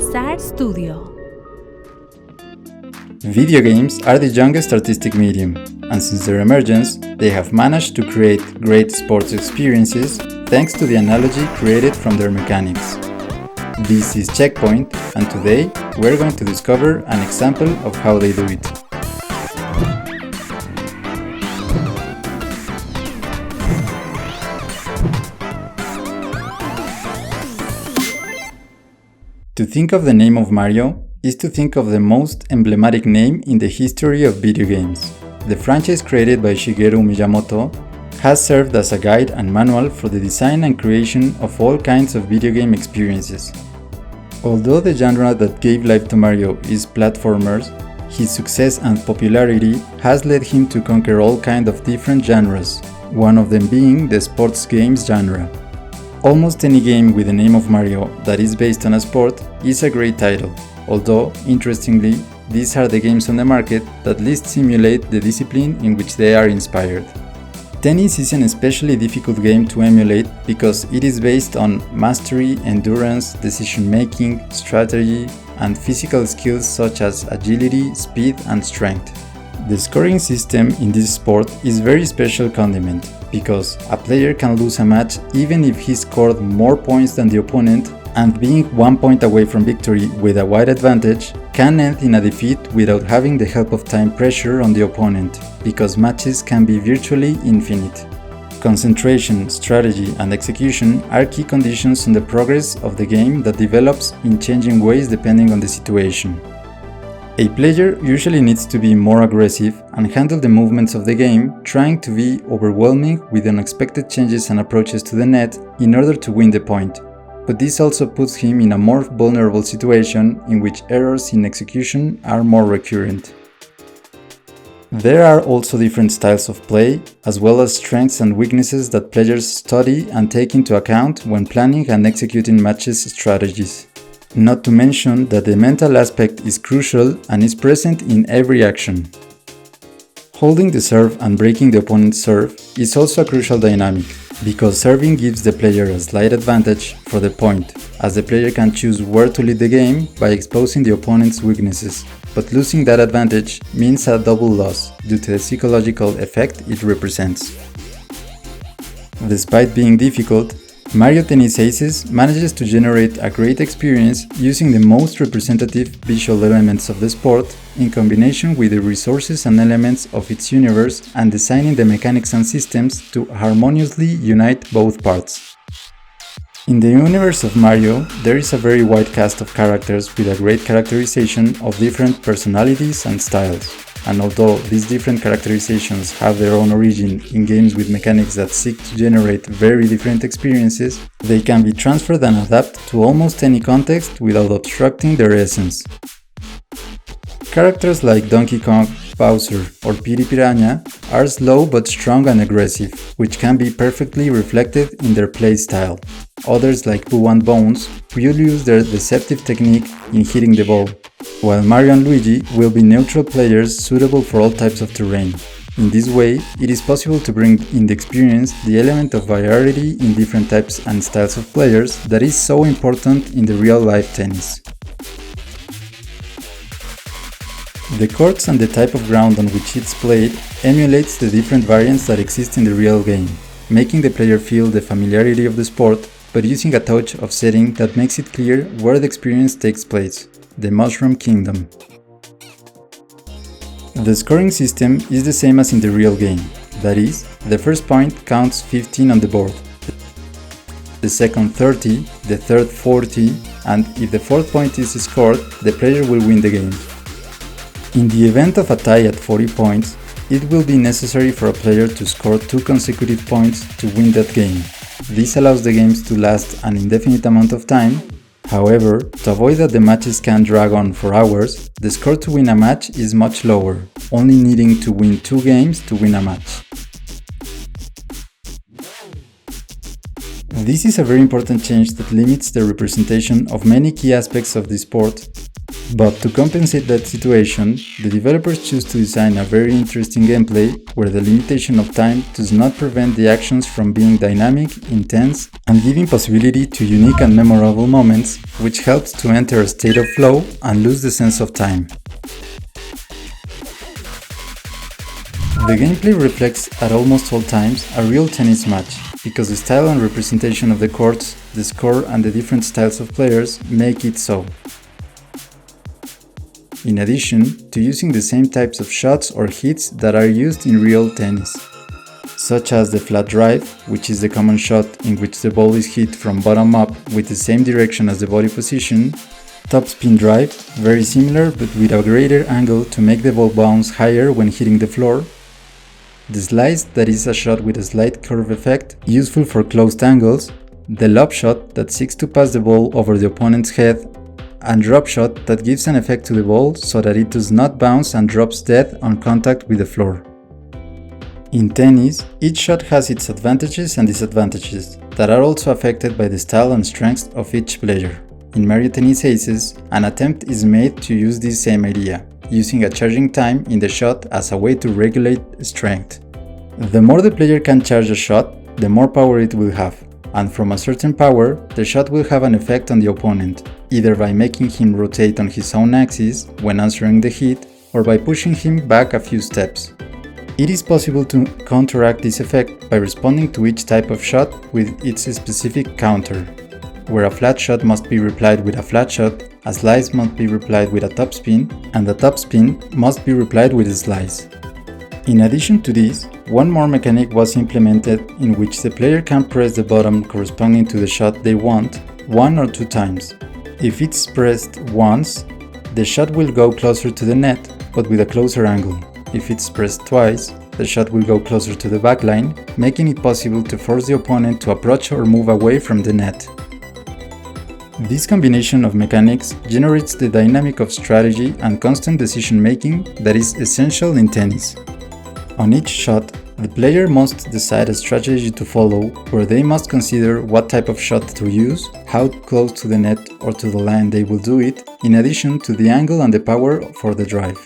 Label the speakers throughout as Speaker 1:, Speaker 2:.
Speaker 1: Pulsar Studio.
Speaker 2: Video games are the youngest artistic medium, and since their emergence, they have managed to create great sports experiences thanks to the analogy created from their mechanics. This is Checkpoint, and today we're going to discover an example of how they do it. To think of the name of Mario is to think of the most emblematic name in the history of video games. The franchise created by Shigeru Miyamoto has served as a guide and manual for the design and creation of all kinds of video game experiences. Although the genre that gave life to Mario is platformers, his success and popularity has led him to conquer all kinds of different genres, one of them being the sports games genre. Almost any game with the name of Mario that is based on a sport is a great title, although, interestingly, these are the games on the market that least simulate the discipline in which they are inspired. Tennis is an especially difficult game to emulate because it is based on mastery, endurance, decision-making, strategy, and physical skills such as agility, speed, and strength. The scoring system in this sport is very special condiment, because a player can lose a match even if he scored more points than the opponent, and being 1 point away from victory with a wide advantage can end in a defeat without having the help of time pressure on the opponent, because matches can be virtually infinite. Concentration, strategy, and execution are key conditions in the progress of the game that develops in changing ways depending on the situation. A player usually needs to be more aggressive and handle the movements of the game, trying to be overwhelming with unexpected changes and approaches to the net in order to win the point. But this also puts him in a more vulnerable situation in which errors in execution are more recurrent. There are also different styles of play, as well as strengths and weaknesses that players study and take into account when planning and executing matches strategies. Not to mention that the mental aspect is crucial and is present in every action. Holding the serve and breaking the opponent's serve is also a crucial dynamic, because serving gives the player a slight advantage for the point, as the player can choose where to lead the game by exposing the opponent's weaknesses, but losing that advantage means a double loss due to the psychological effect it represents. Despite being difficult, Mario Tennis Aces manages to generate a great experience using the most representative visual elements of the sport in combination with the resources and elements of its universe and designing the mechanics and systems to harmoniously unite both parts. In the universe of Mario, there is a very wide cast of characters with a great characterization of different personalities and styles. And although these different characterizations have their own origin in games with mechanics that seek to generate very different experiences, they can be transferred and adapted to almost any context without obstructing their essence. Characters like Donkey Kong, Bowser, or Piri Piranha are slow but strong and aggressive, which can be perfectly reflected in their play style. Others like Boo and Bones will use their deceptive technique in hitting the ball, while Mario and Luigi will be neutral players suitable for all types of terrain. In this way, it is possible to bring in the experience the element of variety in different types and styles of players that is so important in the real-life tennis. The courts and the type of ground on which it's played emulates the different variants that exist in the real game, making the player feel the familiarity of the sport, but using a touch of setting that makes it clear where the experience takes place, the Mushroom Kingdom. The scoring system is the same as in the real game, that is, the first point counts 15 on the board, the second 30, the third 40, and if the fourth point is scored, the player will win the game. In the event of a tie at 40 points, it will be necessary for a player to score 2 consecutive points to win that game. This allows the games to last an indefinite amount of time. However, to avoid that the matches can drag on for hours, the score to win a match is much lower, only needing to win 2 games to win a match. This is a very important change that limits the representation of many key aspects of the sport, But to compensate that situation, the developers choose to design a very interesting gameplay where the limitation of time does not prevent the actions from being dynamic, intense, and giving possibility to unique and memorable moments, which helps to enter a state of flow and lose the sense of time. The gameplay reflects at almost all times a real tennis match, because the style and representation of the courts, the score and the different styles of players make it so. In addition to using the same types of shots or hits that are used in real tennis, such as the flat drive, which is the common shot in which the ball is hit from bottom up with the same direction as the body position, topspin drive, very similar but with a greater angle to make the ball bounce higher when hitting the floor, the slice, that is a shot with a slight curve effect, useful for closed angles, the lob shot that seeks to pass the ball over the opponent's head, and drop shot that gives an effect to the ball so that it does not bounce and drops dead on contact with the floor. In tennis, each shot has its advantages and disadvantages that are also affected by the style and strength of each player. In Mario Tennis Aces, an attempt is made to use this same idea, using a charging time in the shot as a way to regulate strength. The more the player can charge a shot, the more power it will have, and from a certain power, the shot will have an effect on the opponent, either by making him rotate on his own axis when answering the hit, or by pushing him back a few steps. It is possible to counteract this effect by responding to each type of shot with its specific counter. Where a flat shot must be replied with a flat shot, a slice must be replied with a topspin, and a topspin must be replied with a slice. In addition to this, one more mechanic was implemented in which the player can press the button corresponding to the shot they want 1 or 2 times. If it's pressed once, the shot will go closer to the net, but with a closer angle. If it's pressed twice, the shot will go closer to the backline, making it possible to force the opponent to approach or move away from the net. This combination of mechanics generates the dynamic of strategy and constant decision-making that is essential in tennis. On each shot, the player must decide a strategy to follow, where they must consider what type of shot to use, how close to the net or to the line they will do it, in addition to the angle and the power for the drive.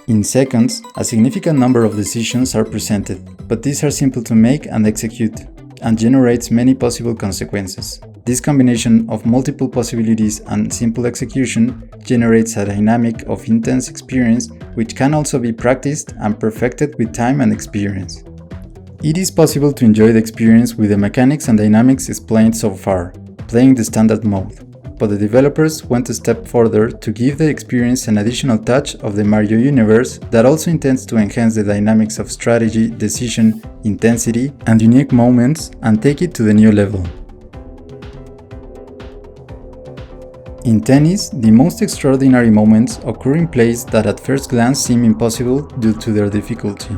Speaker 2: In seconds, a significant number of decisions are presented, but these are simple to make and execute, and generates many possible consequences. This combination of multiple possibilities and simple execution generates a dynamic of intense experience which can also be practiced and perfected with time and experience. It is possible to enjoy the experience with the mechanics and dynamics explained so far, playing the standard mode, but the developers went a step further to give the experience an additional touch of the Mario universe that also intends to enhance the dynamics of strategy, decision, intensity, and unique moments and take it to the new level. In tennis, the most extraordinary moments occur in plays that at first glance seem impossible due to their difficulty,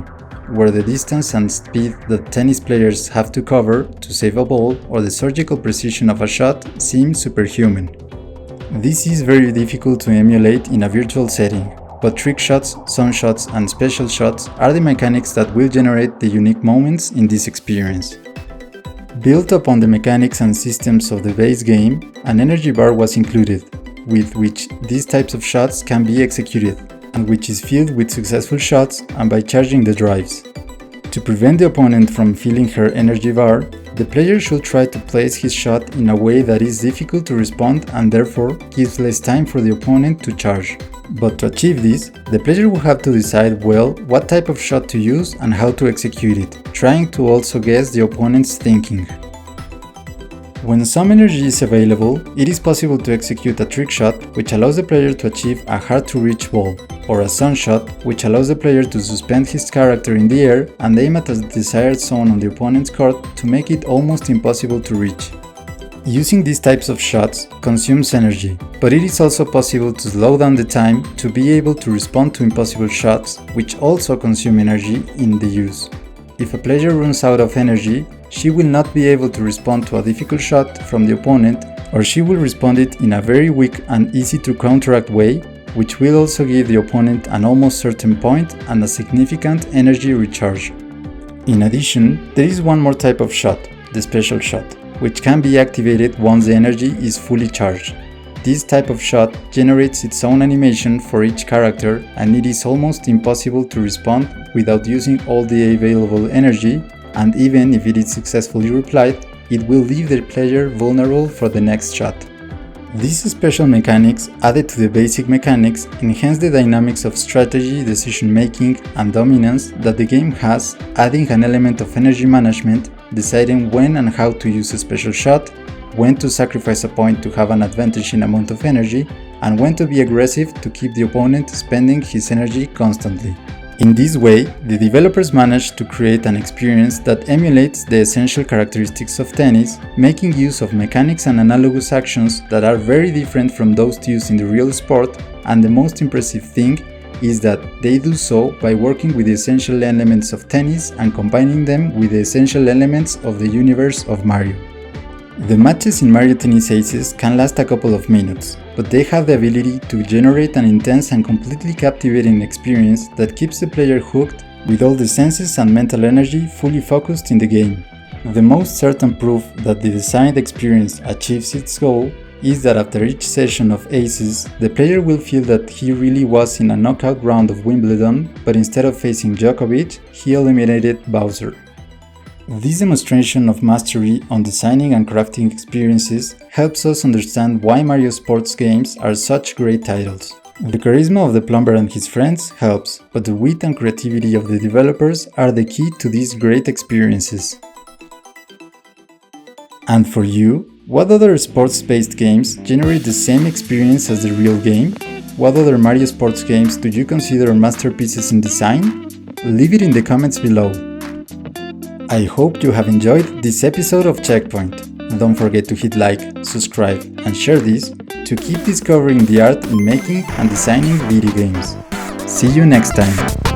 Speaker 2: where the distance and speed that tennis players have to cover to save a ball or the surgical precision of a shot seem superhuman. This is very difficult to emulate in a virtual setting, but trick shots, zone shots, and special shots are the mechanics that will generate the unique moments in this experience. Built upon the mechanics and systems of the base game, an energy bar was included, with which these types of shots can be executed, and which is filled with successful shots and by charging the drives. To prevent the opponent from filling her energy bar, the player should try to place his shot in a way that is difficult to respond and therefore gives less time for the opponent to charge. But to achieve this, the player will have to decide well what type of shot to use and how to execute it, trying to also guess the opponent's thinking. When some energy is available, it is possible to execute a trick shot which allows the player to achieve a hard-to-reach ball, or a zone shot which allows the player to suspend his character in the air and aim at a desired zone on the opponent's court to make it almost impossible to reach. Using these types of shots consumes energy, but it is also possible to slow down the time to be able to respond to impossible shots, which also consume energy in the use. If a player runs out of energy, she will not be able to respond to a difficult shot from the opponent, or she will respond it in a very weak and easy to counteract way, which will also give the opponent an almost certain point and a significant energy recharge. In addition, there is one more type of shot, the special shot, which can be activated once the energy is fully charged. This type of shot generates its own animation for each character, and it is almost impossible to respond without using all the available energy, and even if it is successfully replied, it will leave the player vulnerable for the next shot. These special mechanics, added to the basic mechanics, enhance the dynamics of strategy, decision-making, and dominance that the game has, adding an element of energy management, deciding when and how to use a special shot, when to sacrifice a point to have an advantage in amount of energy, and when to be aggressive to keep the opponent spending his energy constantly. In this way, the developers managed to create an experience that emulates the essential characteristics of tennis, making use of mechanics and analogous actions that are very different from those used in the real sport, and the most impressive thing is that they do so by working with the essential elements of tennis and combining them with the essential elements of the universe of Mario. The matches in Mario Tennis Aces can last a couple of minutes, but they have the ability to generate an intense and completely captivating experience that keeps the player hooked with all the senses and mental energy fully focused in the game. The most certain proof that the designed experience achieves its goal is that after each session of Aces, the player will feel that he really was in a knockout round of Wimbledon, but instead of facing Djokovic, he eliminated Bowser. This demonstration of mastery on designing and crafting experiences helps us understand why Mario sports games are such great titles. The charisma of the plumber and his friends helps, but the wit and creativity of the developers are the key to these great experiences. And for you, what other sports-based games generate the same experience as the real game? What other Mario sports games do you consider masterpieces in design? Leave it in the comments below. I hope you have enjoyed this episode of Checkpoint. Don't forget to hit like, subscribe, and share this to keep discovering the art in making and designing video games. See you next time!